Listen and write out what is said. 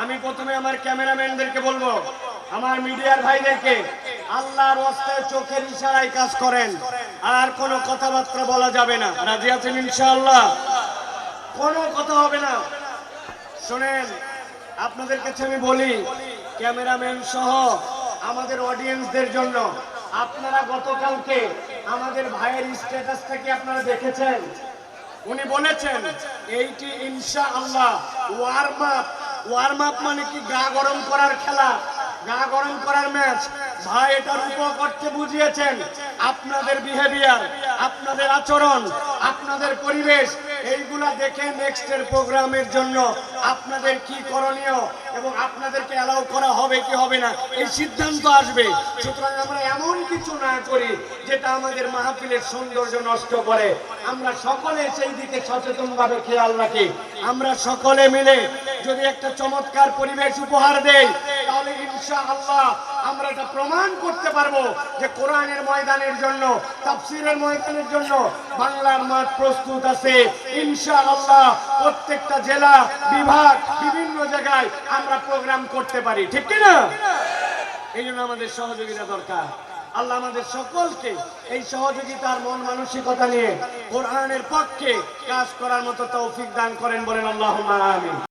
আমি প্রথমে আমার ক্যামেরাম্যানদেরকে বলবো, আমার মিডিয়ার ভাইদেরকে, আল্লাহর ওয়াস্তে চোখের ইশারায় কাজ করেন, আর কোনো কথাবার্তা বলা যাবে না। রাজি আছেন ইনশাআল্লাহ? কোনো কথা হবে না। শোনেন, আপনাদের কাছে আমি বলি, ক্যামেরাম্যান সহ আমাদের অডিয়েন্সদের জন্য, আপনারা গতকালকে আমাদের ভাইয়ের স্ট্যাটাস থেকে আপনারা দেখেছেন, উনি বলেছেন এইটি ইনশাআল্লাহ ওয়ার্ম আপ মানে কি? গা গরম করার খেলা, গা গরম করার ম্যাচ। ভাই এটার উপকর্তে বুঝিয়েছেন আপনাদের বিহেভিয়ার, আপনাদের আচরণ, আপনাদের পরিবেশ, এইগুলা দেখে নেক্সটের প্রোগ্রামের জন্য আপনাদের কি করণীয় এবং আপনাদেরকে অ্যালাউ করা হবে কি হবে না, এই সিদ্ধান্ত আসবে। সুতরাং আমরা এমন কিছু না করি যেটা আমাদের মাহফিলের সৌন্দর্য নষ্ট করে। আমরা সকলে সেই দিকে সচেতনভাবে খেয়াল রাখি। আমরা সকলে মিলে যদি একটা চমৎকার পরিবেশ উপহার দেই, তাহলে ইনশাআল্লাহ আমরা এটা প্রমাণ করতে পারবো যে কোরআনের ময়দানের জন্য, তাফসীরের ময়দানের জন্য বাংলার মাঠ প্রস্তুত আছে ইনশাআল্লাহ। প্রত্যেকটা জেলা, বিভাগ, বিভিন্ন জায়গায় আমরা প্রোগ্রাম করতে পারি, ঠিক কি না? এই জন্য আমাদের সহযোগিতা দরকার। আল্লাহ আমাদের সকলকে এই সহযোগিতার মন মানসিকতা নিয়ে কোরআনের পক্ষে কাজ করার মতো তৌফিক দান করেন, বলেন আল্লাহুম্মা আমিন।